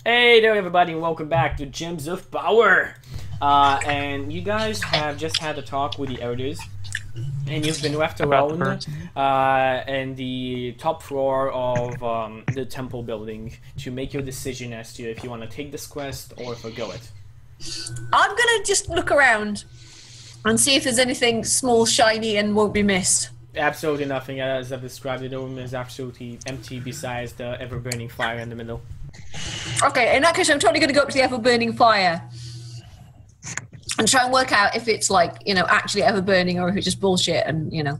Hey there, everybody, and welcome back to Gems of Power. And you guys have just had a talk with the elders, and you've been left alone in the top floor of the temple building to make your decision as to if you want to take this quest or forgo it. I'm gonna just look around and see if there's anything small, shiny, and won't be missed. Absolutely nothing, as I've described it. The room is absolutely empty besides the ever-burning fire in the middle. Okay, in that case, I'm totally going to go up to the ever-burning fire and try and work out if it's like, you know, actually ever-burning or if it's just bullshit and, you know.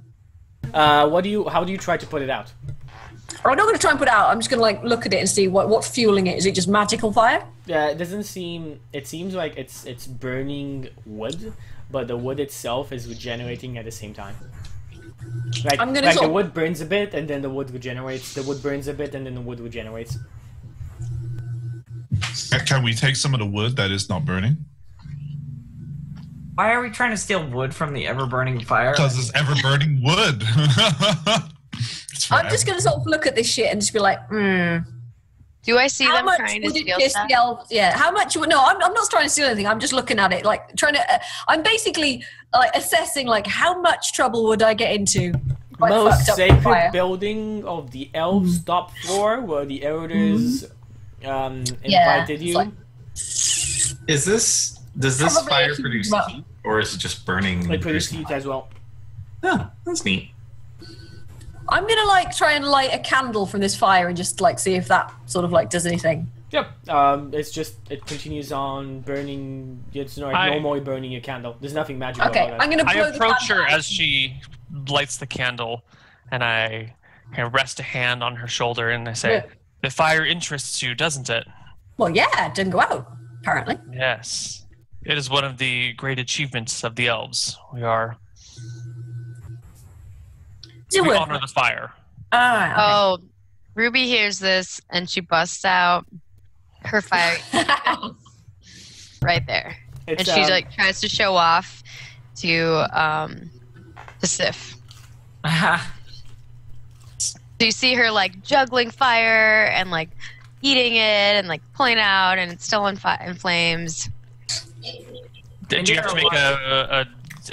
How do you try to put it out? I'm not going to try and put it out. I'm just going to, like, look at it and see what's fueling it. Is it just magical fire? Yeah, it doesn't seem... It seems like it's burning wood, but the wood itself is regenerating at the same time. Like the wood burns a bit, and then the wood regenerates. The wood burns a bit, and then the wood regenerates. Can we take some of the wood that is not burning? Why are we trying to steal wood from the ever-burning fire? Because it's ever-burning wood. I'm just going to sort of look at this shit and just be like, Do I see them trying to steal stuff? Yeah, how much? No, I'm not trying to steal anything. I'm just looking at it, like trying to. I'm basically like assessing, like how much trouble would I get into? Most sacred building of the elves' top floor, where the elders invited you. Like, does this fire produce heat, or is it just burning? It produces heat as well. Oh, that's neat. I'm gonna like try and light a candle from this fire and just like see if that sort of like does anything. Yep. It's just it continues on burning. It's normally burning a candle. There's nothing magical about it. I'm gonna. I approach her as she lights the candle, and I kind of rest a hand on her shoulder, and I say, "The fire interests you, doesn't it?" Well, yeah, it didn't go out apparently. Yes, it is one of the great achievements of the elves. We honor the fire. Oh, Ruby hears this and she busts out her fire right there, and she like tries to show off to Sif. So you see her like juggling fire and like eating it and like pulling out, and it's still in flames. Did you have to make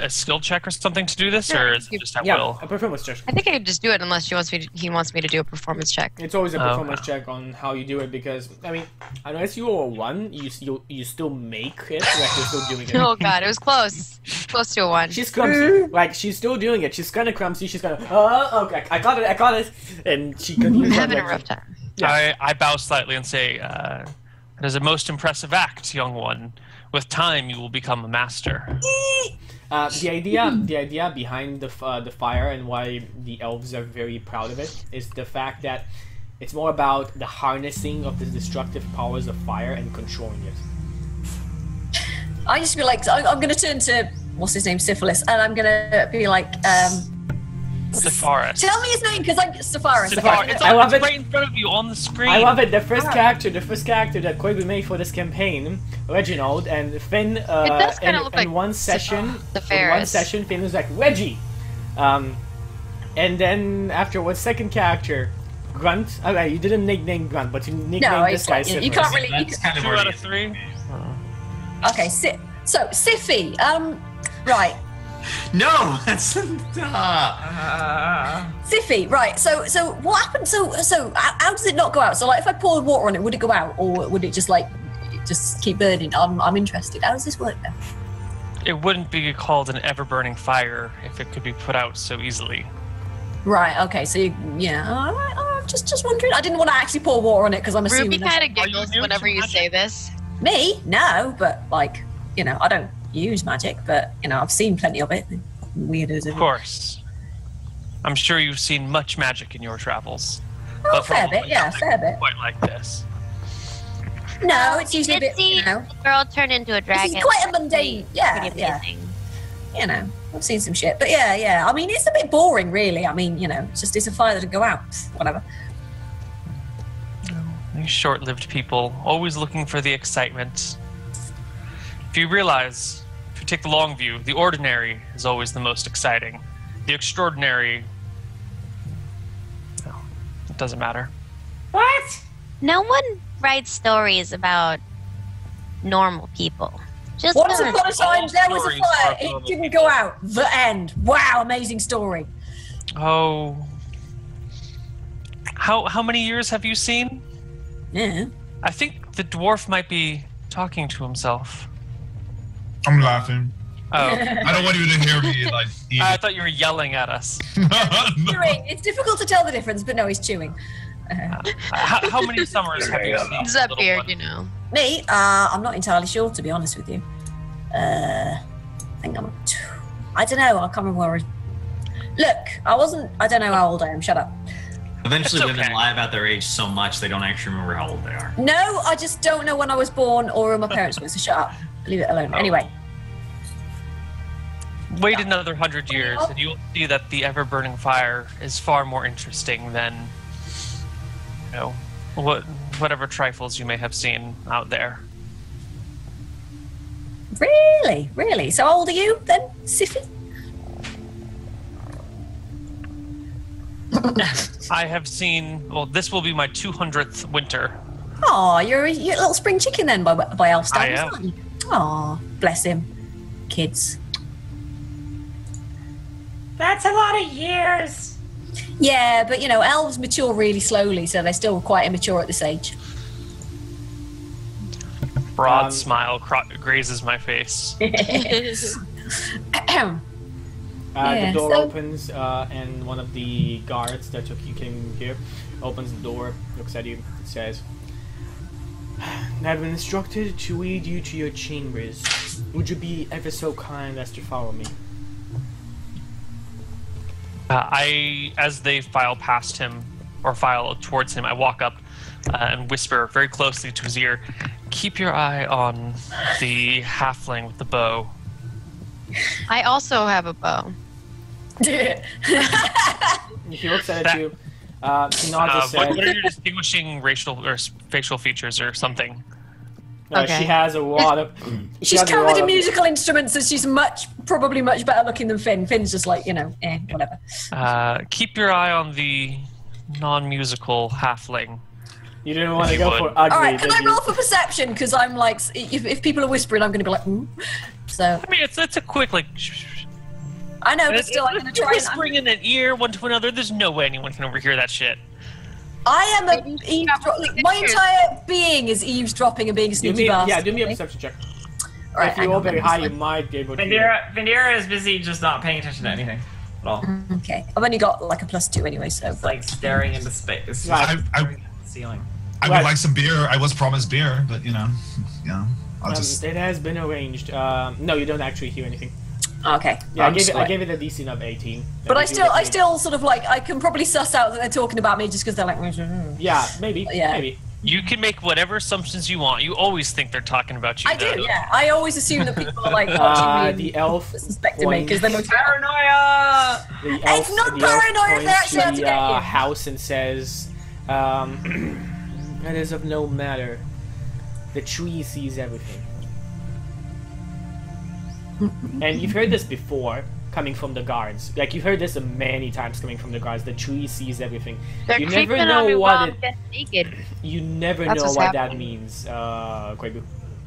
a skill check or something to do this, or is it just at will? A performance check. I think I could just do it unless he wants me to do a performance check. It's always a performance check on how you do it, because I mean, unless you roll a 1, you still make it, like you're still doing it. Oh god, it was close. Close to a 1. She's clumsy. Like she's still doing it. She's kind of clumsy. She's kind of okay, I got it, and she continues. I'm having a rough time. Yeah. I bow slightly and say, "It is a most impressive act, young one. With time, you will become a master." The idea behind the fire and why the elves are very proud of it is the fact that it's more about the harnessing of the destructive powers of fire and controlling it. I just be like, I'm going to turn to what's his name, Syphilis, and I'm going to be like, Sepharis. Tell me his name, because I'm Sepharis. I love it. Right in front of you on the screen. I love it. The first character that Koibu made for this campaign, Reginald, and Finn. It does kind of look like one session. Sepharis. Finn was like Reggie, and then afterwards, second character, Grunt. Okay, you didn't nickname Grunt, but you nicknamed this guy. You can't really. That's kind of 2 out of 3. Okay, so Siffy. Right. No, that's Siffy, right? So what happened? So how does it not go out? So like, if I poured water on it, would it go out, or would it just like just keep burning? I'm interested. How does this work then? It wouldn't be called an ever-burning fire if it could be put out so easily. Right. Okay. So all right. I'm just wondering. I didn't want to actually pour water on it because I'm assuming. Ruby kind of giggles whenever you say this. Me? No, but like, you know, I don't use magic, but you know, I've seen plenty of it. Weirdos. Of course. I'm sure you've seen much magic in your travels. Oh, but fair bit, yeah, fair bit. Quite like this. No, it's usually a bit, you know. The girl turned into a dragon. It's quite a mundane, yeah. You know, I've seen some shit, but yeah. I mean, it's a bit boring, really. I mean, you know, it's a fire that'll go out, whatever. These short-lived people, always looking for the excitement. If you take the long view, the ordinary is always the most exciting. The extraordinary, no, it doesn't matter. What? No one writes stories about normal people. Just Once us. upon a time, there was a stories fire. are It normal didn't people. go out. The end. Wow, amazing story. Oh. How many years have you seen? Yeah. I think the dwarf might be talking to himself. I'm laughing. Oh. I don't want you to hear me like eat. I thought you were yelling at us. No. Chewing. It's difficult to tell the difference, but no, he's chewing. How many summers have you seen? It's that little beard, one? you know. Me? I'm not entirely sure, to be honest with you. I think I'm. I don't know. I can't remember where. Look, I don't know how old I am. Shut up. Eventually, It's women okay. lie about their age so much they don't actually remember how old they are. No, I just don't know when I was born or who my parents were. So shut up. Leave it alone. Oh. Anyway. Wait another 100 years, and you'll see that the ever-burning fire is far more interesting than, you know, whatever trifles you may have seen out there. Really? Really? So how old are you then, Siffy? I have seen. Well, this will be my 200th winter. Oh, you're a little spring chicken then by elf standards, I am. aren't you? Oh, bless him. Kids. That's a lot of years. Yeah, but you know, elves mature really slowly, so they're still quite immature at this age. Broad smile grazes my face. Yeah, The door so- opens, and one of the guards that took you came here opens the door, looks at you, and says, "I've been instructed to lead you to your chambers. Would you be ever so kind as to follow me?" As they file past him, or file towards him, I walk up and whisper very closely to his ear, "Keep your eye on the halfling with the bow." I also have a bow. He looks at That- you, he nods his What head. are your distinguishing racial or facial features or something? Okay. She has a lot of... She's has a covered lot in of- musical instruments, and she's probably much better looking than Finn. Finn's just like, you know, whatever. Keep your eye on the non-musical halfling. You didn't want to You go would. for ugly, All right, can did I you? roll for perception? Because I'm like, if people are whispering, I'm going to be like, ooh. So I mean, it's a quick like. I know, but still, I'm going to try and. whispering in an ear one to another. There's no way anyone can overhear that shit. I am a eavesdropping. My entire being is eavesdropping and being a Do sneaky me, bastard. yeah, do me a perception check. All right, If you hang roll on, very let me high, just you might be able to... Vendera is busy just not paying attention to anything at all. Okay, I've only got like a +2 anyway, so. It's like staring into space. Right. Staring at the ceiling. I Right. would like some beer. I was promised beer, but you know, I'll just. It has been arranged. No, you don't actually hear anything. Okay. Yeah, I'm I just like- gave it a DC of 18. But That I would be still sort of like, I can probably suss out that they're talking about me just because they're like. Yeah, maybe. Yeah. Maybe. You can make whatever assumptions you want. You always think they're talking about you. I though. do, yeah. I always assume that people are like watching me The elf and suspecting me because they're points- most Paranoia! The It's not the elf paranoia if they're points actually out to the get you. house and says, "It is of no matter. The tree sees everything." And you've heard this before, coming from the guards. Like, you've heard this many times coming from the guards. The tree sees everything. They're You creeping never on me know while what I'm it. getting naked. You never That's know what's what that happening. means, Koibu.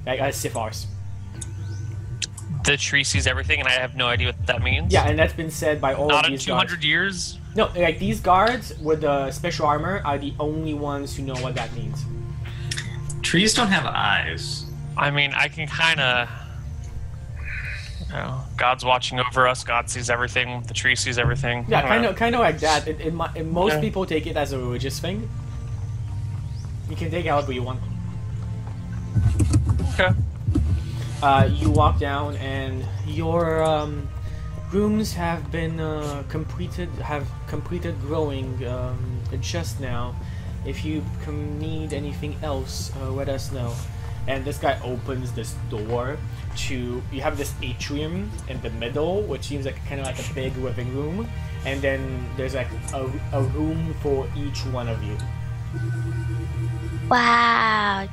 Like, Sifars. The tree sees everything, and I have no idea what that means. Yeah, and that's been said by all Not of in these 200 guards. years. No, like, these guards with the special armor are the only ones who know what that means. Trees don't have eyes. I mean, I can kind of. You know, God's watching over us. God sees everything. The tree sees everything. Yeah, I don't kind of like that. Most Yeah. people take it as a religious thing. You can take it however you want. know. Okay. You walk down, and your rooms have been completed. Have completed growing just now. If you need anything else, let us know. And this guy opens this door to. You have this atrium in the middle, which seems like kind of like a big living room, and then there's like a room for each one of you. Wow.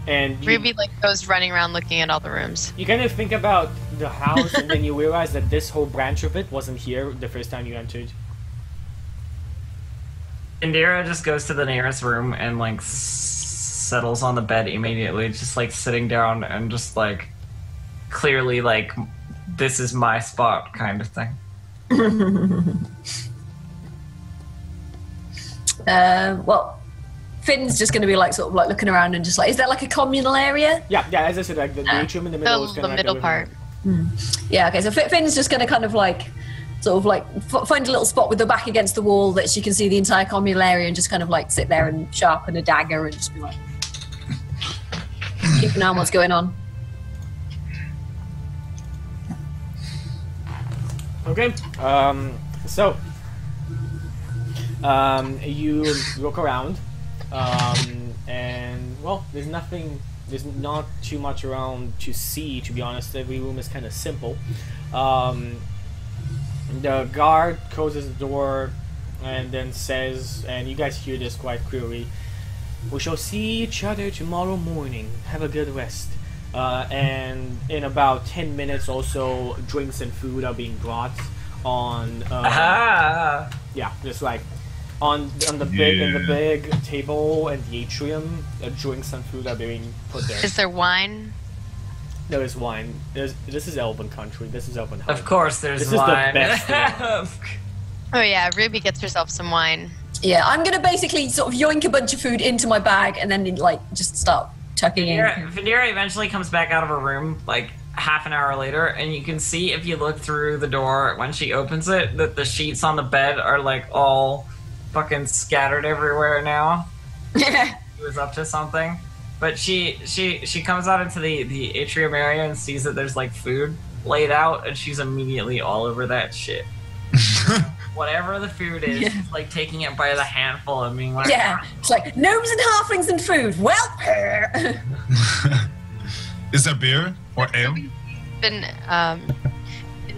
And you, Ruby like goes running around looking at all the rooms. you kind of think about the house, and then you realize that this whole branch of it wasn't here the first time you entered. Indira just goes to the nearest room and like settles on the bed immediately, just like sitting down and just like clearly like this is my spot kind of thing. Well, Finn's just going to be like sort of like looking around and just like, is there like a communal area? Yeah, as I said, like the atrium in the middle is The kind of middle part. Yeah, okay, so Finn's just going to kind of like sort of like find a little spot with her back against the wall that she can see the entire communal area and just kind of like sit there and sharpen a dagger and just be like keep an eye on what's going on. Okay, so you look around, and well, there's not too much around to see, to be honest. Every room is kind of simple. The guard closes the door and then says, and you guys hear this quite clearly, "We shall see each other tomorrow morning. Have a good rest." And in about 10 minutes also, drinks and food are being brought on, yeah, just like on the big in the big table and the atrium, drinks and food are being put there. Is there wine? There is wine. This is Elven country. This is Elven. Of course, there's this wine. Is the best thing. Oh yeah, Ruby gets herself some wine. Yeah, I'm gonna basically sort of yoink a bunch of food into my bag and then like just start tucking in. Vanira eventually comes back out of her room like half an hour later, and you can see if you look through the door when she opens it that the sheets on the bed are like all fucking scattered everywhere now. She was up to something, but she comes out into the atrium area and sees that there's like food laid out, and she's immediately all over that shit. Whatever the food is, she's like taking it by the handful and being like, yeah, it's like gnomes and halflings and food. Well, Is there beer or ale? Been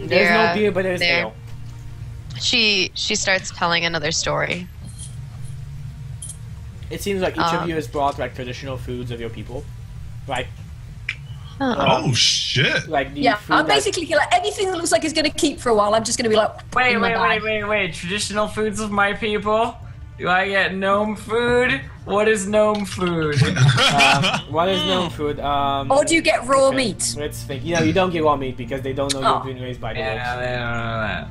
There's no beer, but there's ale. She starts telling another story. It seems like each of you has brought like traditional foods of your people, right? Oh shit! Like the yeah, food I'm basically like anything that looks like it's gonna keep for a while. I'm just gonna be like, wait. Traditional foods of my people? Do I get gnome food? What is gnome food? What is gnome food? or do you get raw meat? Let's think. You know, you don't get raw meat because they don't know you've been raised by the wolves. Yeah, they don't know that.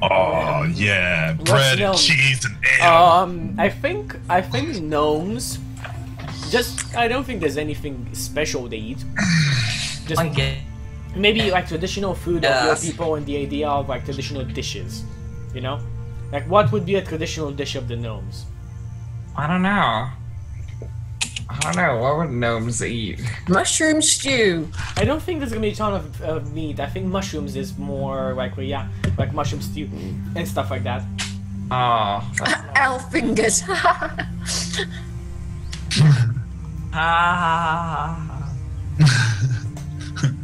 Oh yeah, bread and cheese and ale. I think gnomes. I don't think there's anything special they eat. Just maybe like traditional food of your people and the idea of like traditional dishes. You know, like what would be a traditional dish of the gnomes? I don't know. What would gnomes eat? Mushroom stew. I don't think there's gonna be a ton of meat. I think mushrooms is more likely, yeah, like mushroom stew and stuff like that. Oh. Elf fingers.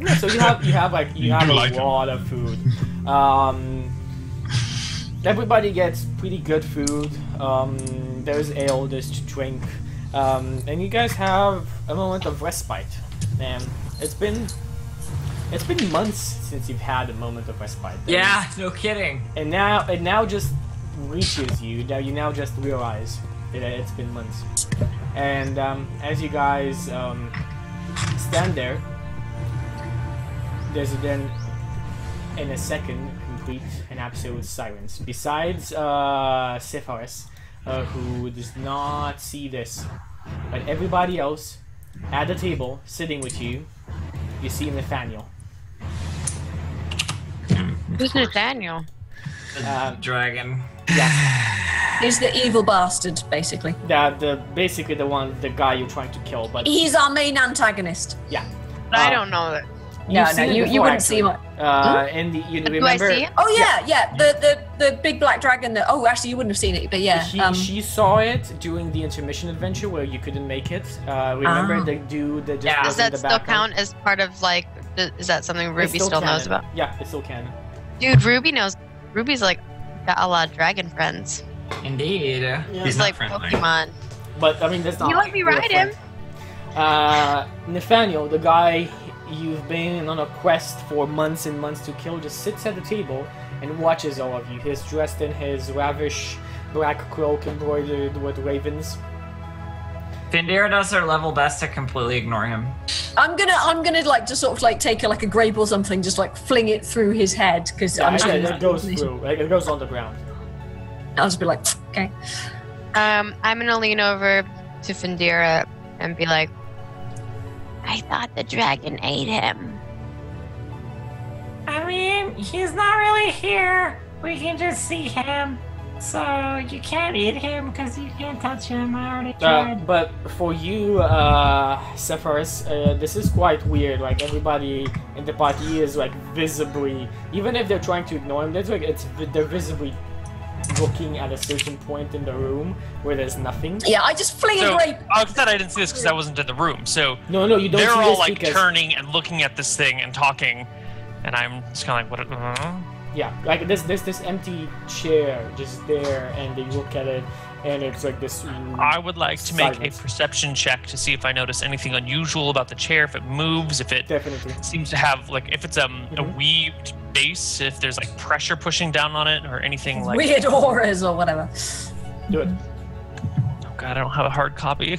Yeah, so you have a lot of food. Everybody gets pretty good food. There's ale, there's to drink, and you guys have a moment of respite. And it's been months since you've had a moment of respite. Yeah, no kidding. And now it now just reaches you. Now you now just realize that it's been months. And as you guys stand there, there's then in a second complete and absolute silence. Besides Sepharis, who does not see this, but everybody else at the table sitting with you, you see Nathaniel. Who's Nathaniel? Dragon. Yeah. He's the evil bastard, basically. Basically the guy you're trying to kill, but he's our main antagonist. yeah. I don't know that. No, you wouldn't see him. And you Do remember? I see it? Oh yeah. The big black dragon. Actually, you wouldn't have seen it, but yeah. She saw it during the intermission adventure where you couldn't make it. Remember the dude that just was Does in that the still background? count as part of like? Is that something It's Ruby still knows canon. about? Yeah, it's still canon. Dude, Ruby knows. Ruby's like got a lot of dragon friends. Indeed. He's like Pokemon. But I mean, that's not. You let me ride him. Nathaniel, the guy you've been on a quest for months and months to kill, just sits at the table and watches all of you. He's dressed in his lavish black cloak embroidered with ravens. Findira does her level best to completely ignore him. I'm gonna like just sort of like take a grape or something, just like fling it through his head because I'm sure it goes through. Like, it goes on the ground. I'll just be like, okay. I'm gonna lean over to Findira and be like, I thought the dragon ate him. I mean, he's not really here. We can just see him. So you can't eat him because you can't touch him. I already tried. But for you, Sephiroth, this is quite weird. Like, everybody in the party is like visibly, even if they're trying to ignore him, they're visibly looking at a certain point in the room where there's nothing. Yeah, I just fling a grape. I thought I didn't see this because I wasn't in the room. So no, you don't. They're see all this like because... turning and looking at this thing and talking, and I'm just kind of like, what? Yeah, like this empty chair just there, and they look at it, and it's like this. I would like to make silence. a perception check to see if I notice anything unusual about the chair, if it moves, if it Definitely. seems to have like, if it's a weaved base, if there's like pressure pushing down on it or anything like Weird auras or whatever. Do it. Oh god, I don't have a hard copy.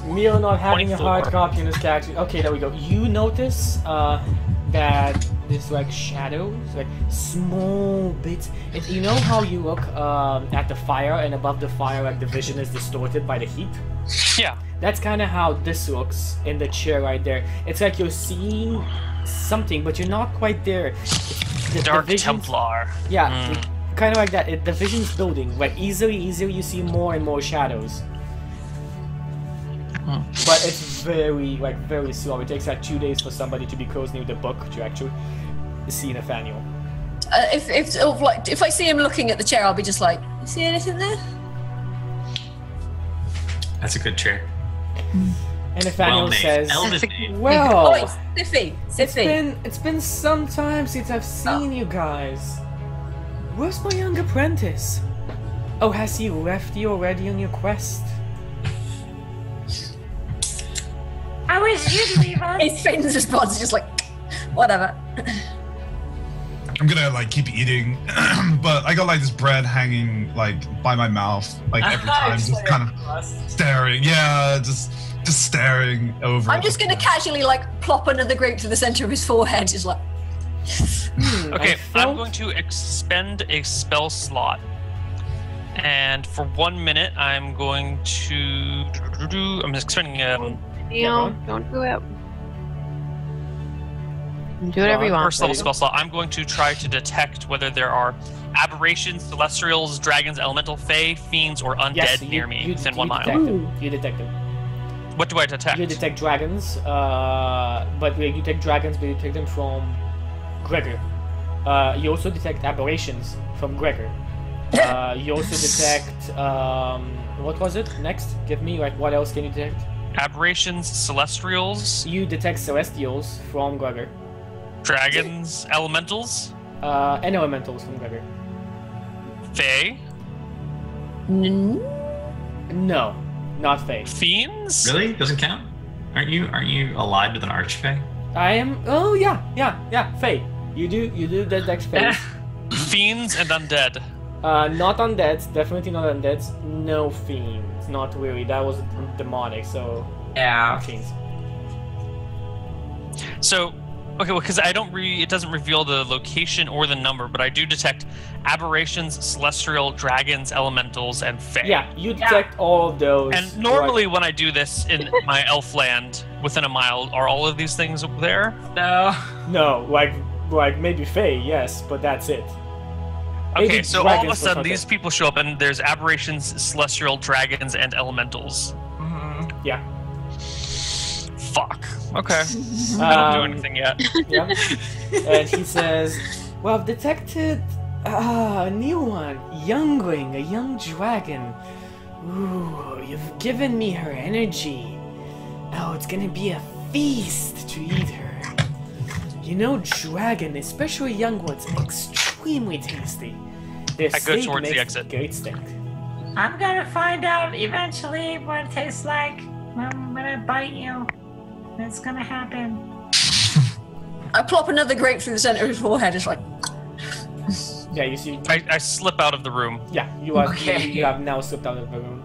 Neal not having 24. a hard copy in his character. Okay, there we go. You notice that there's like shadows, like small bits. You know how you look at the fire, and above the fire, like the vision is distorted by the heat? Yeah. That's kind of how this looks in the chair right there. It's like you're seeing something, but you're not quite there. Dark Templar. Yeah, kind of like that. The vision's building. Like easily you see more and more shadows. But it's very slow. It takes like 2 days for somebody to be close near the book to actually see Nathaniel. If I see him looking at the chair, I'll be just like, you see anything there? That's a good chair. And Nathaniel Well-named. says, Elven-named. "Well, Oh, wait, Siffy. it's been some time since I've seen you guys. Where's my young apprentice? Oh, has he left you already on your quest?" I wish you'd leave us. His Finn's response is just like, whatever. I'm gonna like keep eating, but I got like this bread hanging like by my mouth, like every time, just kind of staring. Yeah, just staring over. I'm just gonna casually like plop another grape to the center of his forehead, just like. Okay, I'm going to expend a spell slot. And for 1 minute, I'm going to... I'm expending... Neal, don't do it. Do whatever you want. First level spell slot. I'm going to try to detect whether there are aberrations, celestials, dragons, elemental, fae, fiends, or undead near me within 1 mile. You detect them. What do I detect? You detect dragons, but you detect dragons, but you detect them from Gregor. You also detect aberrations from Gregor. You also detect what was it? Next, give me like what else can you detect? Aberrations, celestials. You detect celestials from Gregor. Dragons, elementals. And elementals from Gregor. Fae. No, not Fae. Fiends. Really? Doesn't count? Aren't you allied with an archfey? I am. Oh yeah. Fae. You do detect Fae. Fiends and undead. Not undead. Definitely not undead. No fiends. Not really. That was demonic. So yeah. Fiends. So, okay, well, because it doesn't reveal the location or the number, but I do detect aberrations, celestial, dragons, elementals, and fae. Yeah, you detect all of those. And normally when I do this in my elf land, within a mile, are all of these things there? No, like maybe fae, yes, but that's it. Okay, Maybe so all of a dragons, sudden but these people show up and there's aberrations, celestial, dragons, and elementals. Yeah. Fuck. Okay. I don't do anything yet. Yeah. And he says, "Well, I've detected a new one, youngling, a young dragon. Ooh, you've given me her energy. Oh, it's gonna be a feast to eat her. You know, dragon, especially young ones, extremely tasty. Their I go steak towards the makes exit. great steak." I'm gonna find out eventually what it tastes like. I'm gonna bite you. It's gonna happen. I plop another grape through the center of his forehead. It's like, Yeah, you see. I slip out of the room. Yeah, you are. Okay. You have now slipped out of the room.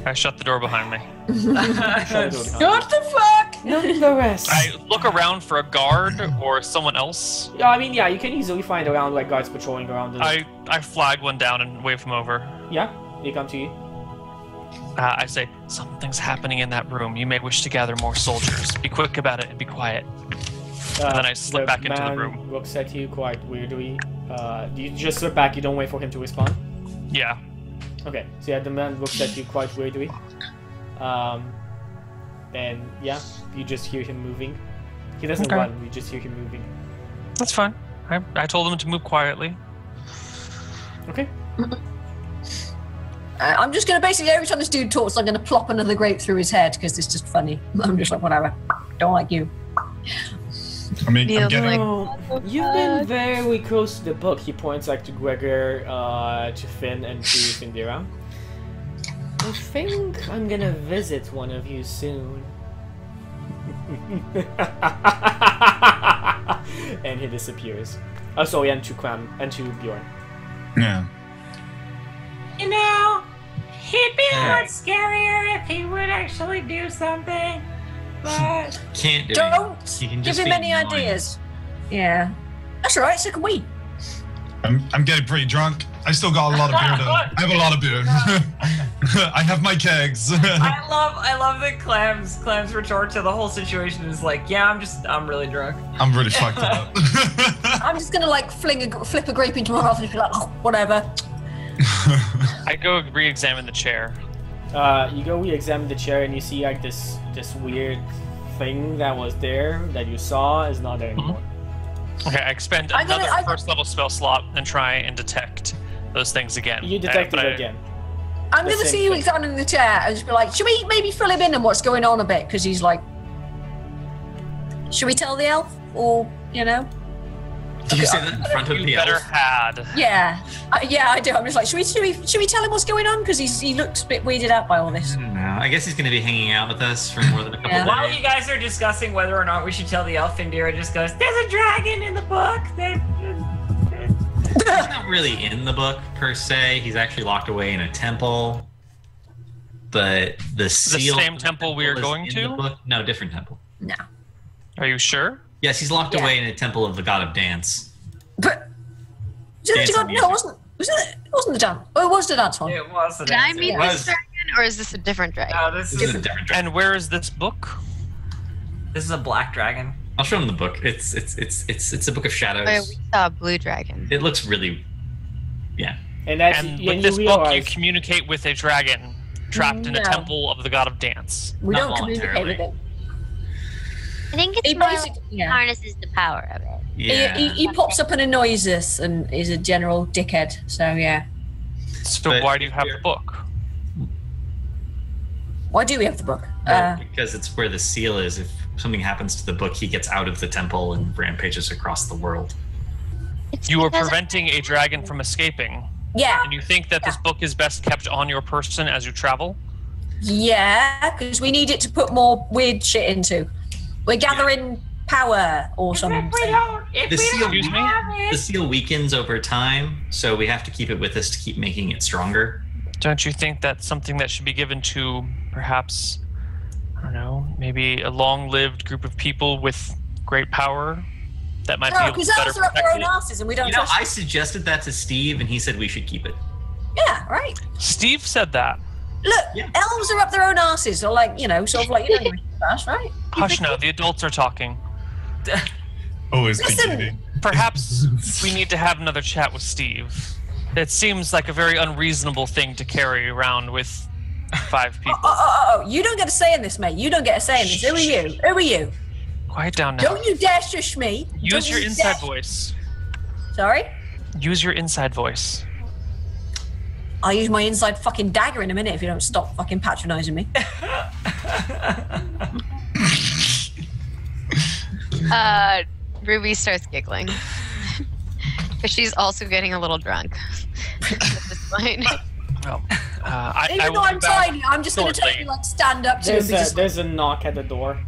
I shut the door behind me. Shut the door behind What the fuck? you. Nonetheless. I look around for a guard or someone else. Yeah, I mean, yeah, you can easily find around like guards patrolling around. I flag one down and wave him over. Yeah, they come to you. I say, something's happening in that room. You may wish to gather more soldiers. Be quick about it and be quiet. And then I slip back into the room. Man looks at you quite weirdly. You just slip back. You don't wait for him to respond. Yeah. Okay, so yeah, the man looks at you quite weirdly. And yeah, you just hear him moving. He doesn't Okay. run, you just hear him moving. That's fine. I told him to move quietly. Okay. I'm just gonna basically, every time this dude talks, I'm gonna plop another grape through his head because it's just funny. I'm just like, whatever. Don't like you. I mean, Neal, I'm getting. like- Oh, you've been very close to the book. He points like to Gregor, to Finn, and to Findira. I think I'm gonna visit one of you soon. And he disappears. Oh, sorry, and to Clam and to Bjorn. Yeah. You know, he'd be a lot scarier if he would actually do something. But Can't do Don't You can give just him be any annoying. ideas. Yeah. That's alright, so can we. I'm getting pretty drunk. I still got a lot of beer though. I have a lot of beer. I have my kegs. I love that Clam's retort to the whole situation is like, yeah, I'm really drunk. I'm really fucked up. I'm just gonna like flip a grape into my mouth and just be like, oh, whatever. I go re-examine the chair. You go re-examine the chair and you see like this weird thing that was there that you saw is not there anymore. Okay, I expend another first level spell slot and try and detect those things again. You detect it again. I'm The gonna same see you thing. examining the chair and just be like, should we maybe fill him in on what's going on a bit? Because he's like, should we tell the elf? Or, you know? Did you say that in front of You the better elf? had. Yeah. Yeah, I do. I'm just like, should we tell him what's going on? Because he looks a bit weirded out by all this. No, I guess he's going to be hanging out with us for more than a couple Yeah. While days. you guys are discussing whether or not we should tell the elf, Indira just goes, "There's a dragon in the book." He's not really in the book per se. He's actually locked away in a temple. But the seal. same temple we are is going in to? the book. No, different temple. No. Are you sure? Yes, he's locked Yeah. away in a temple of the god of dance. But no, Dance and it wasn't the dance. Oh, it was the dance one. It was the Did I dancer. meet It this was. dragon, or is this a different dragon? No, this This is a is different dragon. And where is this book? a black dragon. I'll show him the book. It's a book of shadows. Where we saw a blue dragon. It looks really, yeah. And that's And and with you this book, you realize communicate with a dragon trapped in a No. temple of the god of dance. We Not don't communicate with voluntarily. him. I think He it's more basically, yeah. harnesses the power of it. Yeah. He pops up and annoys us and is a general dickhead. So yeah. So But why do you have here- the book? Why do we have the book? Well, because it's where the seal is. If something happens to the book, he gets out of the temple and rampages across the world. It's You are because preventing a dragon from escaping, Yeah. and you think that this book is best kept on your person as you travel? Yeah, because we need it to put more weird shit into. We're gathering power or something. if we don't, if The we seal, don't Excuse me? have the it, seal weakens over time, so we have to keep it with us to keep making it stronger. Don't you think that's something that should be given to perhaps, I don't know, maybe a long-lived group of people with great power that might No, be able because to better elves are up their own protect it? asses and we don't You know, trust I suggested that to Steve, and he said we should keep it. Yeah, right. Steve said that. Look, Yeah. elves are up their own asses, so like, you know, sort of like, you know, fast, right? Hush now, the adults are talking. Always Listen. beginning. Perhaps we need to have another chat with Steve. It seems like a very unreasonable thing to carry around with 5 people. Oh, you don't get a say in this, mate. You don't get a say in this. Who are you? Who are you? Quiet down now. Don't you dare shush me. Use Don't your you inside dare- voice. Sorry? Use your inside voice. I'll use my inside fucking dagger in a minute if you don't stop fucking patronizing me. Ruby starts giggling. Because she's also getting a little drunk. At this point. Well, I Even will though be I'm back tiny, I'm just going to shortly. totally like stand up to him. there's a knock at the door.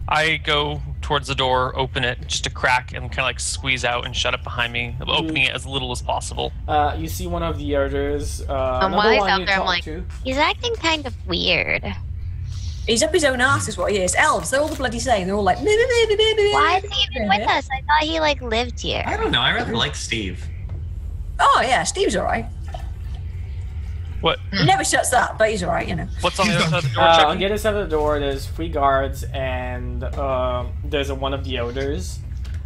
I go towards the door, open it just a crack, and kind of like squeeze out and shut it behind me, opening it as little as possible. You see one of the elders. While he's out there, I'm like, he's acting kind of weird. He's up his own ass, is what he is. Elves, they're all the bloody same. They're all like, why is he even with us? I thought he like lived here. I don't know. I really like Steve. Oh yeah, Steve's alright. What? He never shuts up, but he's alright, you know. What's on the other side of the door? On the other side of the door, there's 3 guards, and there's one of the elders.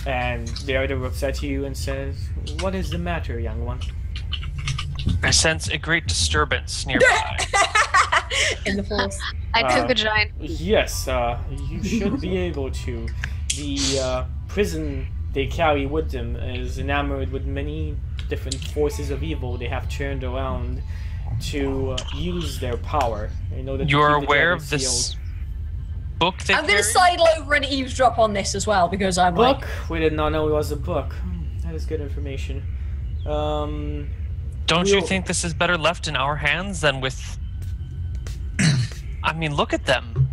And the elder looks at you and says, "What is the matter, young one?" I sense a great disturbance nearby. In the force. I took a giant. Yes, you should be able to. The prison they carry with them is enamored with many different forces of evil they have turned around to use their power. You know that You're aware of this book they I'm going to sidle over and eavesdrop on this as well, because I'm book? like... We did not know it was a book. That is good information. Don't you think this is better left in our hands than with... I mean, look at them.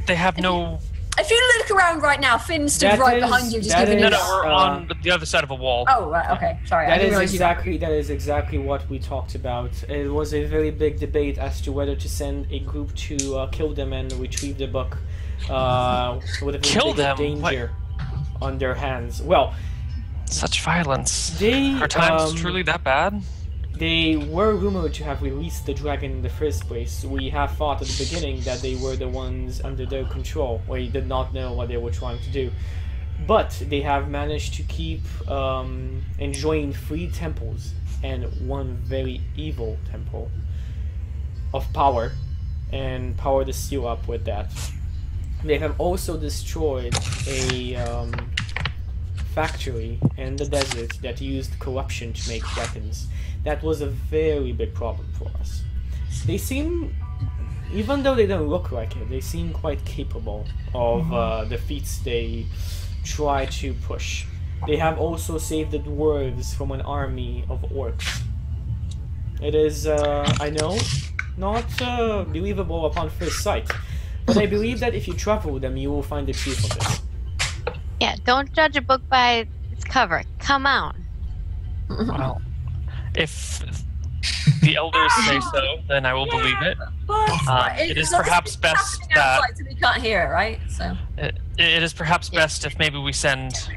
They have no... If you look around right now, Finn stood right behind you, just giving you... No, we're on the other side of a wall. Oh, right, okay. Sorry, I didn't realize that is exactly what we talked about. It was a very big debate as to whether to send a group to kill them and retrieve the book. With a kill them? Danger on their hands. Well... Such violence. Are times truly that bad? They were rumored to have released the dragon in the first place. We have thought at the beginning that they were the ones under their control. We did not know what they were trying to do. But they have managed to keep enjoying 3 temples and 1 very evil temple of power, and power the seal up with that. They have also destroyed a factory in the desert that used corruption to make weapons. That was a very big problem for us. They seem, even though they don't look like it, they seem quite capable of the feats they try to push. They have also saved the dwarves from an army of orcs. It is, I know, not believable upon first sight, but I believe that if you travel with them, you will find the truth of this. Yeah, don't judge a book by its cover. Come on. Well, if the elders say so, then I will believe it. It is perhaps best that we can't hear it, right? So it is perhaps best if maybe we send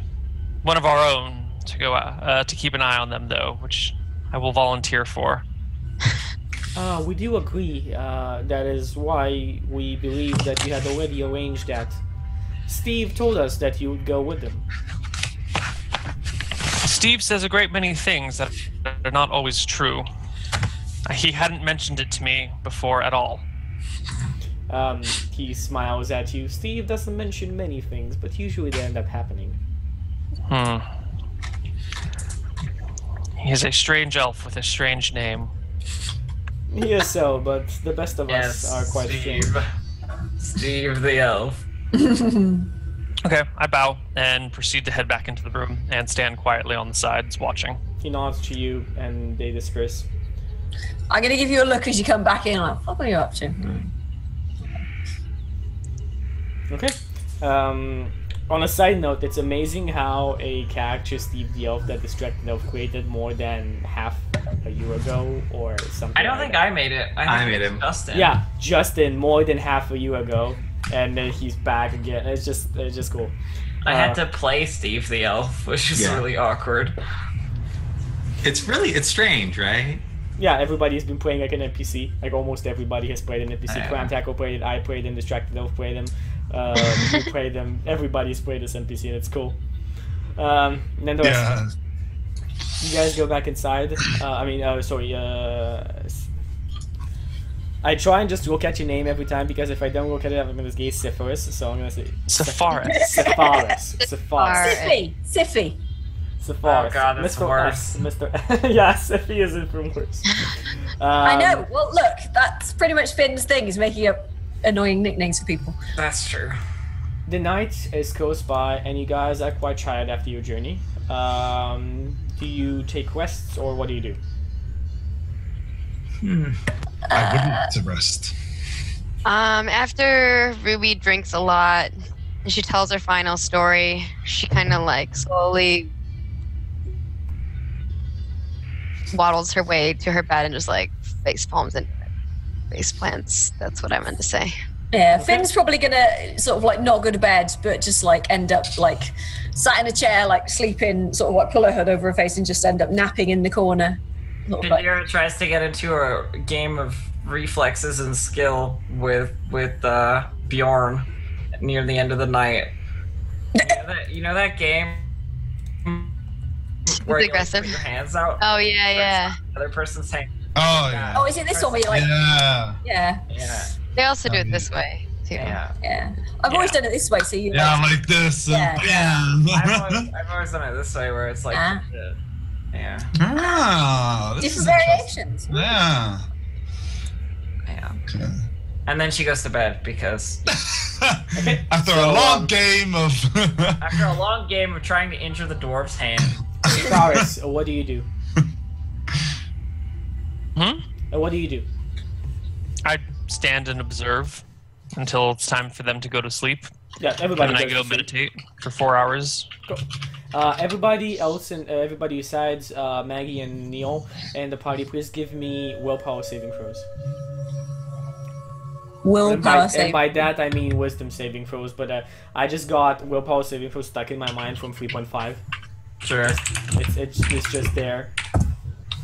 one of our own to go to keep an eye on them, though, which I will volunteer for. We do agree. That is why we believe that you had already arranged that. Steve told us that you would go with them. Steve says a great many things that are not always true. He hadn't mentioned it to me before at all. He smiles at you. Steve doesn't mention many things, but usually they end up happening. He is a strange elf with a strange name. He is so, but the best of us are quite strange. Steve the elf. Okay, I bow and proceed to head back into the room and stand quietly on the sides watching. He nods to you and they disperse. I'm going to give you a look as you come back in. Like, what are you up to? Okay. On a side note, it's amazing how a character, Steve the Elf, that Distractedelf created more than half a year ago or something. I don't think I made it. I made him. Justin. Yeah, Justin, more than half a year ago. And then he's back again. It's just cool. I had to play Steve the Elf, which is really awkward. It's strange, right? Yeah, everybody's been playing like an NPC. Like almost everybody has played an NPC. Clamtaco played it, I played him, Distractedelf played him, you played them. Everybody's played this NPC and it's cool. Nonetheless, you guys go back inside. I try and just look at your name every time because if I don't look at it, I'm going to say Syphilis. So I'm going to say Syphilis. Siffy. Sepharis. Oh god, that's worse. Yeah, Siffy is even worse. I know. Well, look, that's pretty much Finn's thing, is making up annoying nicknames for people. That's true. The night is close by, and you guys are quite tired after your journey. Do you take rests, or what do you do? I wouldn't to rest. After Ruby drinks a lot, And she tells her final story. She kind of like slowly waddles her way to her bed and just like face palms into it. Face plants. That's what I meant to say. Yeah, Finn's probably gonna sort of like not go to bed, but just like end up like sat in a chair, like sleeping, sort of like pull her hood over her face and just end up napping in the corner. Indira tries to get into a game of reflexes and skill with Bjorn near the end of the night. You know that game where you like, put your hands out? Oh yeah. The other person's hand. Oh yeah. Oh, is it this one where you're like? Yeah. Yeah. They also do it this way too. Yeah. I've always done it this way, so you. Yeah, like this. Yeah. Bam. I've always done it this way, where it's like. Yeah. Ah, this Different is variations. Yeah. Yeah. Okay. And then she goes to bed because After a long game of trying to injure the dwarf's hand. Taurus, what do you do? What do you do? I stand and observe until it's time for them to go to sleep. Yeah, everybody. And then I go meditate for 4 hours. Cool. Everybody else and everybody besides Maggie and Neal and the party, please give me willpower saving throws. Willpower And by that I mean wisdom saving throws, but I just got willpower saving throws stuck in my mind from 3.5. Sure. It's just there.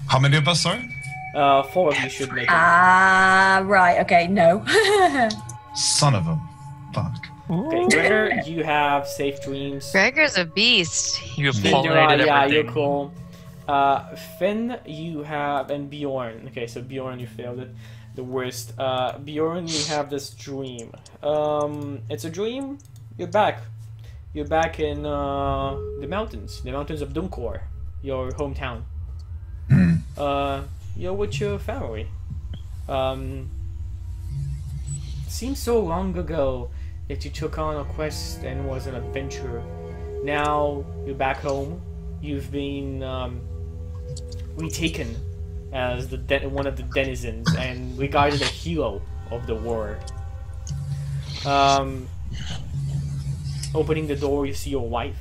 How many of us, sorry? 4 of you should make it. Right, okay, no. Son of a fuck. Okay, Gregor, you have safe dreams. Gregor's a beast. You have Finn, pollinated yeah, everything. you're cool. Finn, you have, and Bjorn. Okay, so Bjorn, you failed it. The worst. Bjorn, you have this dream. It's a dream. You're back. You're back in the mountains of Dunkor, your hometown. You're with your family. Seems so long ago that you took on a quest and was an adventurer. Now you're back home. You've been retaken as one of the denizens and regarded a hero of the war. Opening the door, you see your wife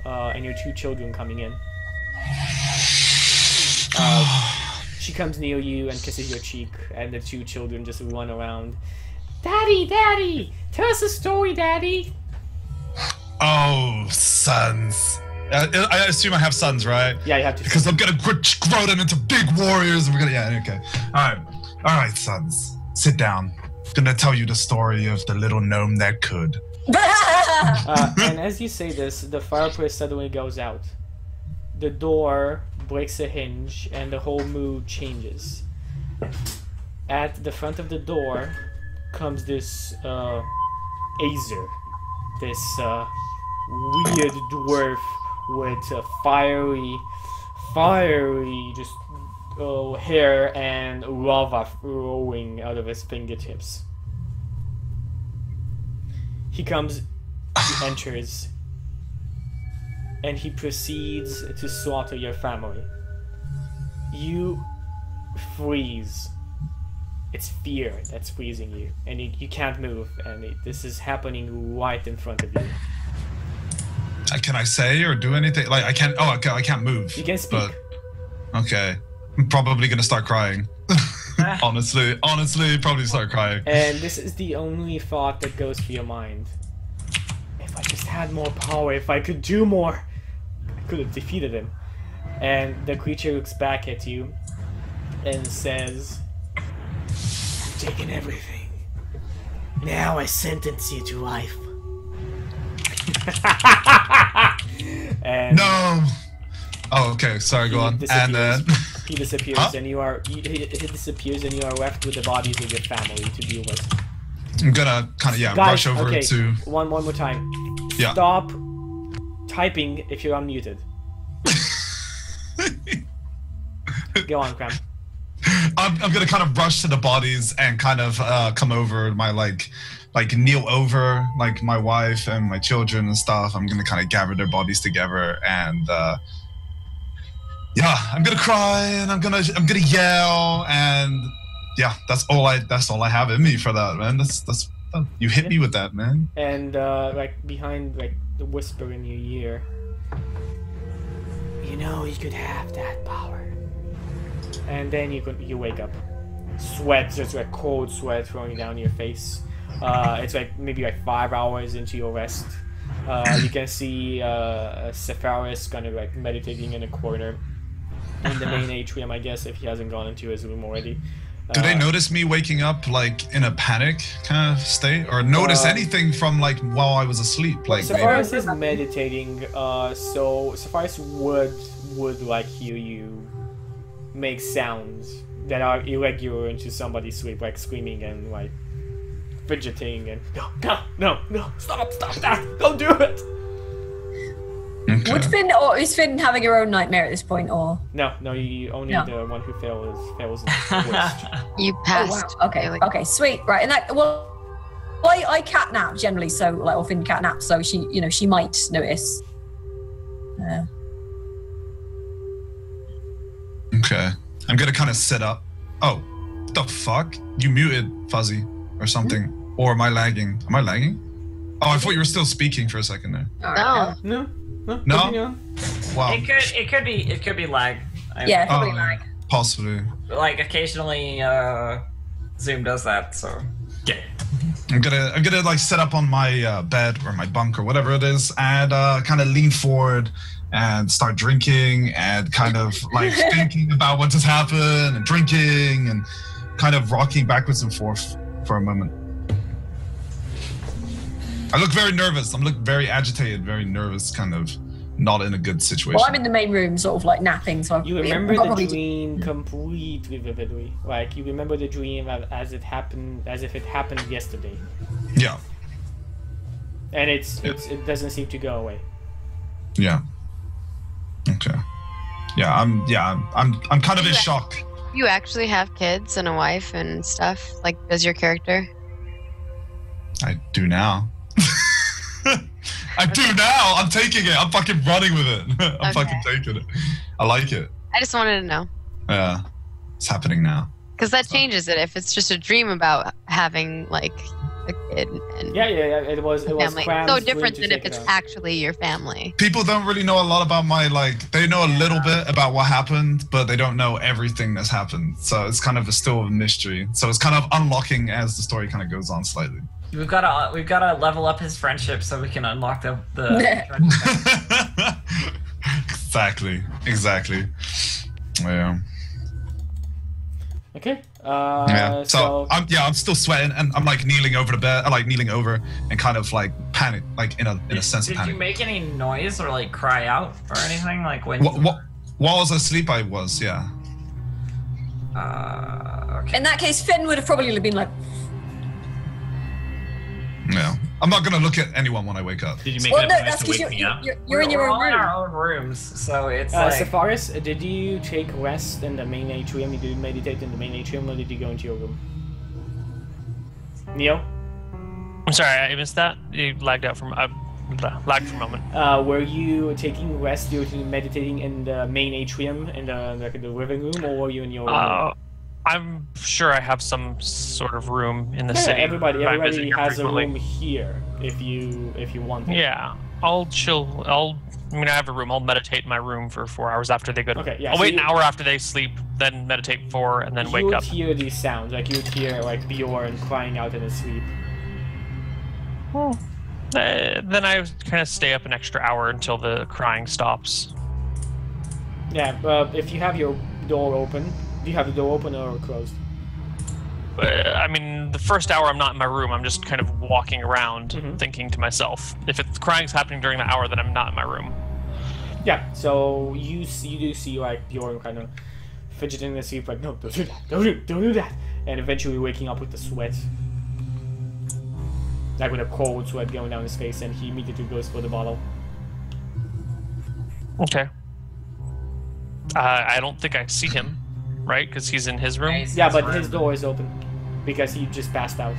and your 2 children coming in. She comes near you and kisses your cheek, and the 2 children just run around. Daddy, Daddy! Tell us a story, Daddy! Oh, sons. I assume I have sons, right? Yeah, you have to. Because I'm gonna grow them into big warriors. And we're gonna, yeah, okay. All right, sons. Sit down. I'm gonna tell you the story of the little gnome that could. And as you say this, the fireplace suddenly goes out. The door breaks a hinge, and the whole mood changes. At the front of the door comes this Azer, this weird dwarf with fiery just hair and lava flowing out of his fingertips. He comes, he enters, and he proceeds to slaughter your family. You freeze. It's fear that's freezing you, and you can't move, and this is happening right in front of you. Can I say or do anything? Like, I can't. Oh, okay, I can't move. You can speak. But, okay, I'm probably gonna start crying. honestly, probably start crying. And this is the only thought that goes through your mind. If I just had more power, if I could do more, I could have defeated him. And the creature looks back at you and says, "You've taken everything. Now I sentence you to life." And no. Oh, okay. Sorry. Go on. And then he disappears, and he disappears, and you are left with the bodies of your family to deal with. I'm gonna kind of Guys, rush over to. One more time. Yeah. Stop typing if you're unmuted. Go on, Cram. I'm gonna kind of rush to the bodies and kind of come over my like kneel over like my wife and my children and stuff. I'm gonna kind of gather their bodies together and yeah, I'm gonna cry and I'm gonna yell and yeah, that's all I have in me for that, man. That's Oh, you hit me with that, man. And like behind like the whisper in your ear, you know you could have that power. And then you wake up, sweat, just like cold sweat flowing down your face. It's like maybe like 5 hours into your rest. You can see Sepharis kind of like meditating in a corner in the main atrium, I guess, if he hasn't gone into his room already. Do they notice me waking up like in a panic kind of state, or notice anything from like while I was asleep? Like Sepharis is meditating, so Sepharis would like hear you make sounds that are irregular into somebody's sleep, like screaming and like fidgeting and no, stop that, don't do it. Okay. Would Finn, or is Finn having her own nightmare at this point, or? No, you only the one who fails worst. You passed. Oh, wow. Okay, sweet. Right, and that, well, I catnap generally, so like, or Finn catnap, so she might notice. Okay, I'm gonna kind of sit up. Oh, what the fuck? You muted Fuzzy or something, or am I lagging? Am I lagging? Oh, I thought you were still speaking for a second there. No. No. Wow. It could be lag. Yeah, probably lag. Possibly. Like occasionally, Zoom does that. So Yeah. I'm gonna like sit up on my bed or my bunk or whatever it is, and kind of lean forward and start drinking and kind of like thinking about what just happened and drinking and kind of rocking backwards and forth for a moment. I look very nervous. I'm looking very agitated, very nervous, kind of not in a good situation. Well, I'm in the main room, sort of like napping, so You remember the dream completely vividly. Like you remember the dream as if it happened yesterday. Yeah. And it doesn't seem to go away. Yeah. Okay. Yeah, I'm kind of in shock. You actually have kids and a wife and stuff? Like, does your character? I do now. I do now. I'm taking it. I'm fucking running with it. I'm fucking taking it. I like it. I just wanted to know. Yeah. It's happening now. Because that changes it if it's just a dream about having, like, a kid. And Yeah. It was family. Cram's So dream different to than if take it it's out. actually your family. People don't really know a lot about my, like, they know a little bit about what happened, but they don't know everything that's happened. So it's kind of still a mystery. So it's kind of unlocking as the story kind of goes on slightly. we've gotta level up his friendship so we can unlock the Exactly. Yeah. Okay. Yeah. So I'm still sweating and I'm like kneeling over the bed, like kneeling over and kind of like panic, like in a sense of Did panic. you make any noise or like cry out or anything like when? While I was asleep, I was, yeah. Okay. In that case, Finn would have probably been like, Yeah. I'm not gonna look at anyone when I wake up. Did you make well, it no, a that's point to because wake me up? you're in your We're own all in room. our own rooms, so it's like. Sepharis, did you take rest in the main atrium? Did you meditate in the main atrium, or did you go into your room? Neal? I'm sorry, I missed that. You lagged out from lagged for a moment. Were you taking rest? You were meditating in the main atrium in the living room, or were you in your room? I'm sure I have some sort of room in the Yeah, city. everybody I visit here has a frequently. room here if you want. It. Yeah, I'll chill. I have a room. I'll meditate in my room for 4 hours after they go to Okay, yeah, I'll so wait you- an hour after they sleep, then meditate 4, and then You wake would up. hear these sounds, like you would hear like Bjorn crying out in his sleep. Then I kind of stay up an extra hour until the crying stops. Yeah, if you have your door open, do you have the door open or closed? I mean, the first hour I'm not in my room. I'm just kind of walking around, thinking to myself. If it's crying's happening during the hour, then I'm not in my room. Yeah, so you do see like Bjorn kind of fidgeting in his sleep, like no, don't do that, don't do that, and eventually waking up with the sweat, like with a cold sweat going down his face, and he immediately goes for the bottle. Okay. I don't think I see him, right? Because he's in his room. Yeah, but his door is open because he just passed out.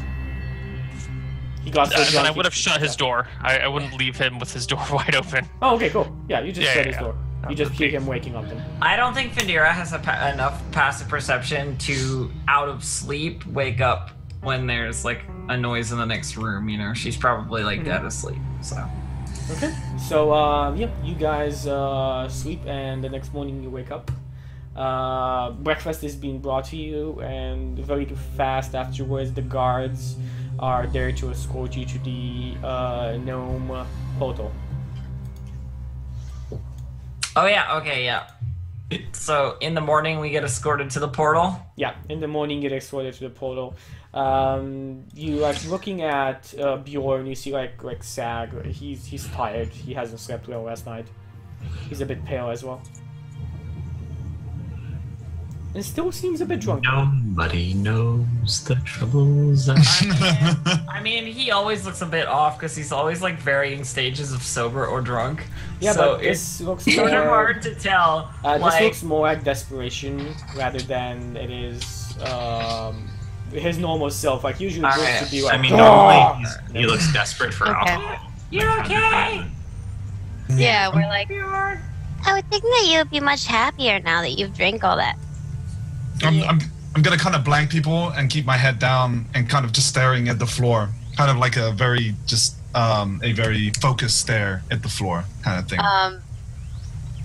He got so Then drunk. I would have shut his door. I wouldn't leave him with his door wide open. Oh, okay, cool. Yeah, you just shut his door. You just hear Okay. him waking up then. I don't think Findira has enough passive perception to, out of sleep, wake up when there's like a noise in the next room. You know, she's probably like dead asleep. So. Okay. So yeah, you guys sleep, and the next morning you wake up. Breakfast is being brought to you, and very fast afterwards, the guards are there to escort you to the gnome portal. Oh yeah. Okay. Yeah. So in the morning we get escorted to the portal. Yeah, in the morning you get escorted to the portal. You like looking at Bjorn. You see like Sag. He's tired. He hasn't slept well last night. He's a bit pale as well. And still seems a bit drunk. Nobody knows the troubles. I mean, he always looks a bit off because he's always like varying stages of sober or drunk. Yeah, so but this looks sort of more, hard to tell. this looks more like desperation rather than it is his normal self. Like usually it looks to be like. I mean, normally he looks desperate for Okay. alcohol. You okay? Yeah, we're like, I would think that you would be much happier now that you've drank all that. I'm gonna kind of blank people and keep my head down and kind of just staring at the floor, kind of like a very focused stare at the floor kind of thing.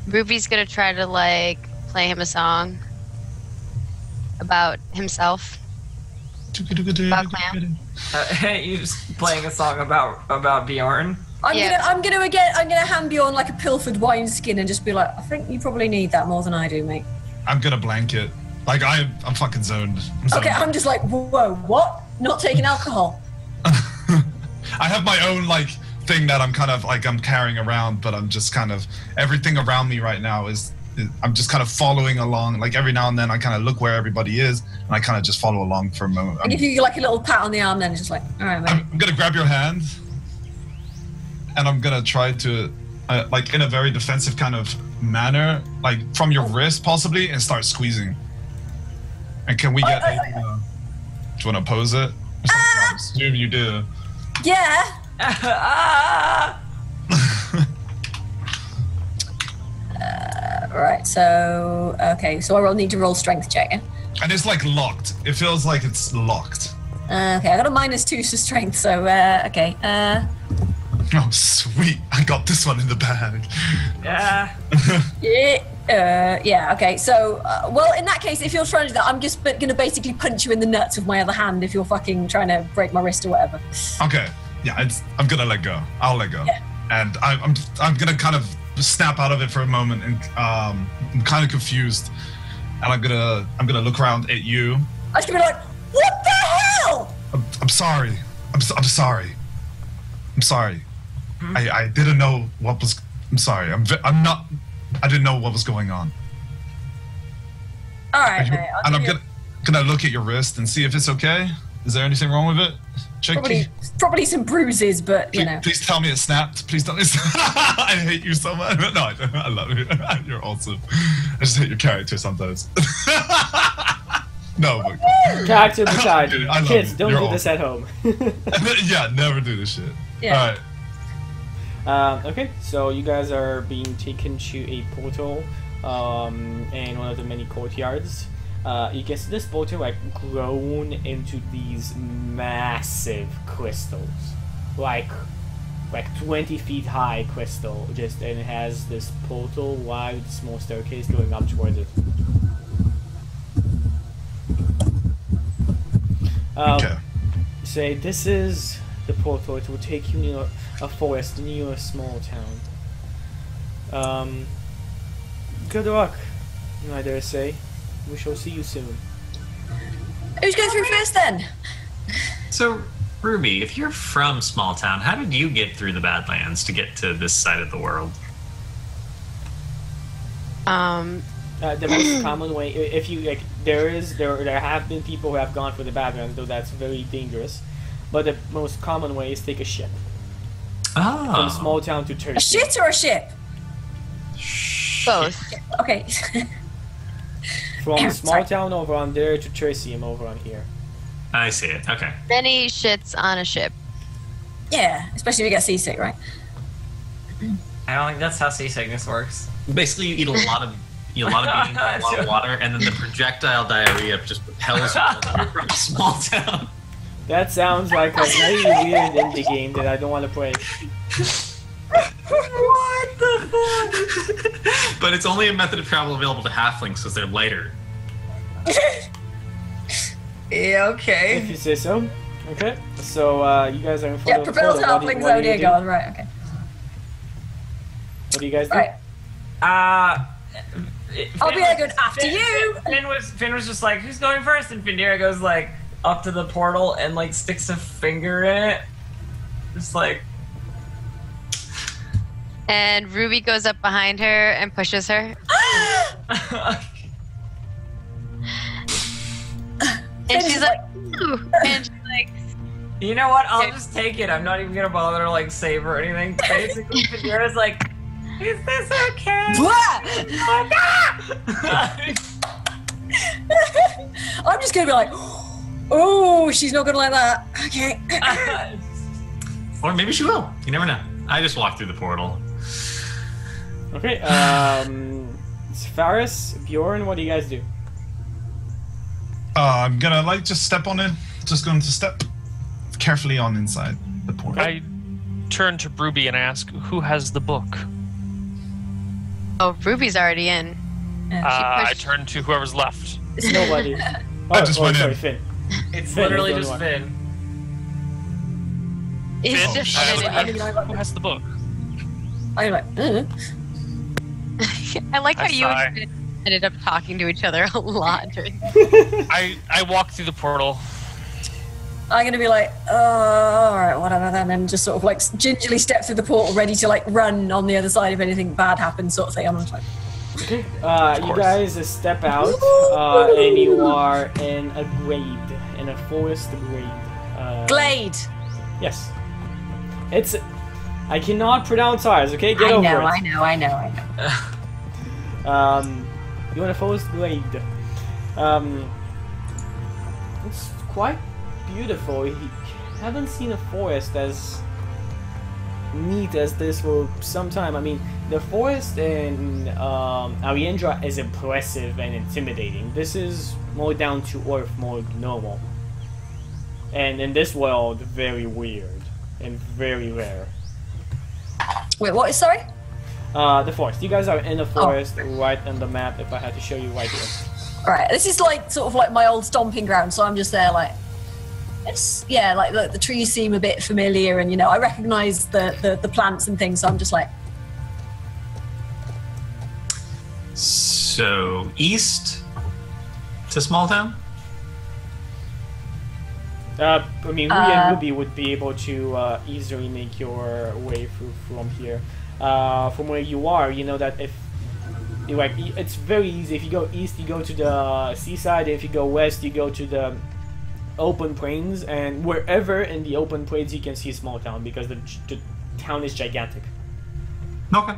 Ruby's gonna try to like play him a song about himself. About Clam. You're just playing a song about Bjorn. I'm gonna hand Bjorn like a pilfered wineskin and just be like, I think you probably need that more than I do, mate. I'm gonna blank it. Like I'm fucking zoned. Okay, I'm just like, whoa, what? Not taking alcohol. I have my own like thing that I'm kind of like I'm carrying around, but I'm just kind of everything around me right now is I'm just kind of following along. Like every now and then I kind of look where everybody is and I kind of just follow along for a moment. And if you like a little pat on the arm, then it's just like, all right, mate. I'm gonna grab your hand and I'm gonna try to like in a very defensive kind of manner, like from your wrist possibly, and start squeezing. And can we get do you want to pose it? I assume you do. Yeah. Right, so okay, so I will need to roll strength check, yeah? And it's like locked. It feels like it's locked. Okay, I got a -2 to strength, so okay. Oh sweet, I got this one in the bag. Yeah. Yeah, okay, so, well, in that case, if you're trying to do that, I'm just gonna basically punch you in the nuts with my other hand if you're fucking trying to break my wrist or whatever. Okay, yeah, I'm gonna let go. I'll let go. Yeah. And I'm gonna kind of snap out of it for a moment, and I'm kind of confused. And I'm gonna look around at you. I should be like, what the hell? I'm sorry. I'm sorry. I'm sorry. I didn't know what was. I'm sorry. I didn't know what was going on. All right, mate. And I'm gonna look at your wrist and see if it's okay. Is there anything wrong with it? Check. Probably some bruises, but you know. Please tell me it snapped. Please tell me. I hate you so much. No, I love you. You're awesome. I just hate your character sometimes. No, but Character beside you. I love Kids, you. don't You're do this at home. Yeah, never do this shit. Yeah. All right. Okay, so you guys are being taken to a portal in one of the many courtyards. You can see this portal like grown into these massive crystals, like 20 feet high crystal. And it has this portal wide, small staircase going up towards it. Okay. Say this is the portal. It will take you near a forest near a small town. Good luck, I dare say. We shall see you soon. Who's going through first then? So, Ruby, if you're from small town, how did you get through the Badlands to get to this side of the world? The most common way, if you like, there have been people who have gone for the Badlands, though that's very dangerous. But the most common way is take a ship from small town to Turkey. A shit or a ship? both. Okay. From small town over on there to Tertium over on here. I see it. Okay. Many shits on a ship. Yeah, especially if you get seasick, right? I don't think that's how seasickness works. Basically, you eat a lot of beans, a lot of water, and then the projectile diarrhea just propels you from small town. That sounds like a very weird indie game that I don't want to play. What the fuck? But it's only a method of travel available to halflings because they're lighter. Yeah, okay. If you say so. Okay, so you guys are in front Yeah, of the propels portal. halflings, What oh do you dear do? god, right, okay. What do you guys do? Right. I'll be like, after you! Finn was just like, who's going first? And Findira goes like up to the portal and like sticks a finger in it. Just like. And Ruby goes up behind her and pushes her. And she's like, ooh. And she's like, You know what? I'll just take it. I'm not even gonna bother to like save her or anything. Basically, Findira's like, is this okay? I'm just gonna be like, oh, she's not gonna like that. Okay. Or maybe she will. You never know. I just walked through the portal. Okay, Faris, Bjorn, what do you guys do? I'm gonna like just step on it. Just going to step carefully on inside the portal. I turn to Ruby and I ask, who has the book? oh, Ruby's already in. I turn to whoever's left. It's nobody. I just went sorry, in. Finn. It's Finn literally is the just only Finn. It's Finn, just who has the book? I'm like, I like how I you and sigh. Finn ended up talking to each other a lot during I walk through the portal. I'm gonna be like, oh, alright, whatever then, and just sort of like gingerly step through the portal, ready to like run on the other side if anything bad happens, sort of thing. I'm just like, Okay, you course. guys step out, and you are in a glade, in a forest glade. Glade. Yes. It's... I cannot pronounce ours, okay? Get over it. I know. You want a forest glade. It's quite beautiful. You haven't seen a forest as neat as this for some time. I mean, the forest in Aliendra is impressive and intimidating. This is more down to earth, more normal. And in this world, very weird and very rare. Wait, what is, sorry? The forest. You guys are in the forest, right on the map, if I had to show you right here. Alright, this is like sort of like my old stomping ground, so I'm just there like, it's, yeah, like look, the trees seem a bit familiar, and you know, I recognise the plants and things, so I'm just like, So, east to small town? I mean, we and Ruby would be able to easily make your way through from here. From where you are, you know that if like it's very easy. If you go east, you go to the seaside. If you go west, you go to the open plains. And wherever in the open plains, you can see a small town because the town is gigantic. Okay.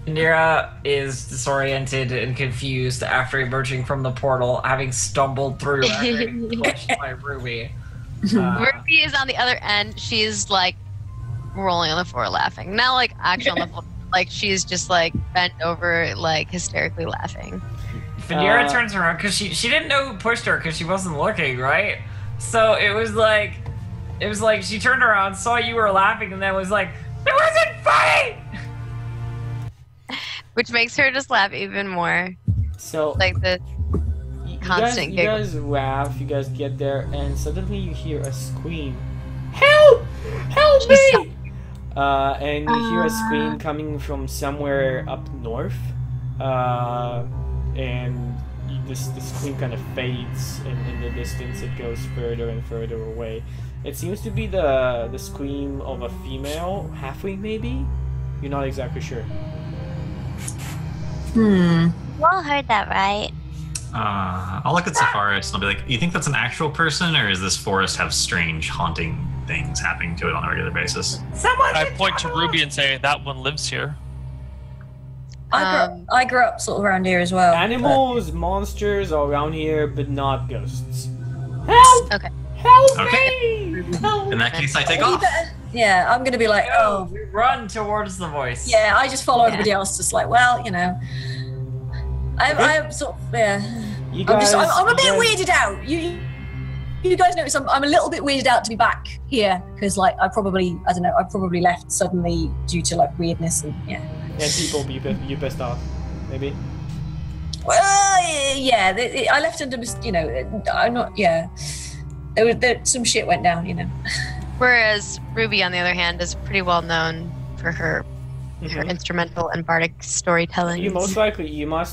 Nira is disoriented and confused after emerging from the portal, having stumbled through after getting pushed by Ruby. Ruby is on the other end. She's like rolling on the floor laughing. Not like actually on the floor. Like she's just like bent over, like hysterically laughing. Findira turns around because she didn't know who pushed her because she wasn't looking, right? So it was like she turned around, saw you were laughing, and then was like, "It wasn't funny." Which makes her just laugh even more. So Like the constant you giggle. guys laugh. You guys get there, and suddenly you hear a scream. Help! Help me! And you hear a scream coming from somewhere up north, and the scream kind of fades in the distance. It goes further and further away. It seems to be the scream of a female, halfling maybe? You're not exactly sure. You all heard that, right? I'll look at Sepharis and I'll be like, you think that's an actual person, or does this forest have strange, haunting things happening to it on a regular basis? I point to Ruby and say, that one lives here. I grew up sort of around here as well. Animals, monsters are around here, but not ghosts. Help! Okay. Help Okay. me! Help! In that case, I take You off. better- yeah, I'm gonna be like, Oh, oh, we run towards the voice. yeah, I just follow everybody else, just like, well, you know. I'm sort of, yeah. You I'm guys, a bit you guys- weirded out. You you guys notice I'm a little bit weirded out to be back here because like I probably left suddenly due to like weirdness and yeah. And people be pissed off, maybe. Well, yeah, I left under, I'm not, yeah. Some shit went down, Whereas Ruby, on the other hand, is pretty well known for her instrumental and bardic storytelling. You must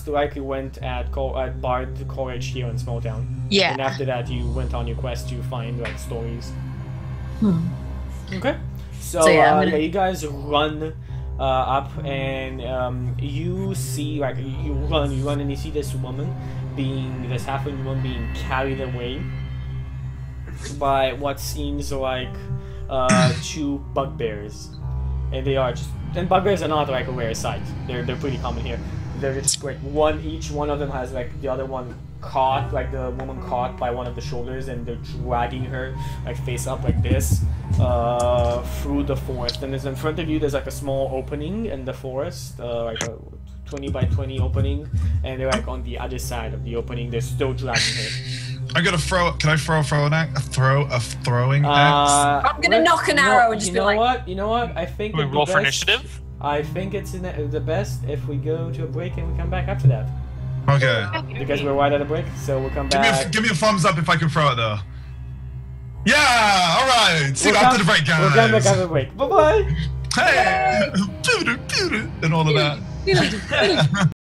likely went at Bard College here in Small Town. Yeah. And after that, you went on your quest to find like stories. Okay. So yeah, you guys run up, and you see you run, and you see this halfling woman being carried away by what seems like 2 bugbears, and they are and bugbears are not like a rare sight. They're pretty common here. They're just like each one of them has like the other one caught, like the woman caught by one of the shoulders, and they're dragging her like face up like this through the forest. And in front of you there's like a small opening in the forest, like a 20 by 20 opening, and they're like on the other side of the opening. They're still dragging her. I'm gonna throw. Can I throw a throwing axe? I'm gonna knock an arrow and just be like. You know what? I think. Can we roll for initiative? I think it's the best if we go to a break and we come back after that. Okay. Because we're right at a break, so we'll come back. Give me a thumbs up if I can throw it though. Yeah. All right. See you after the break, guys. We'll come back after the break. Bye bye. Hey. And all of that.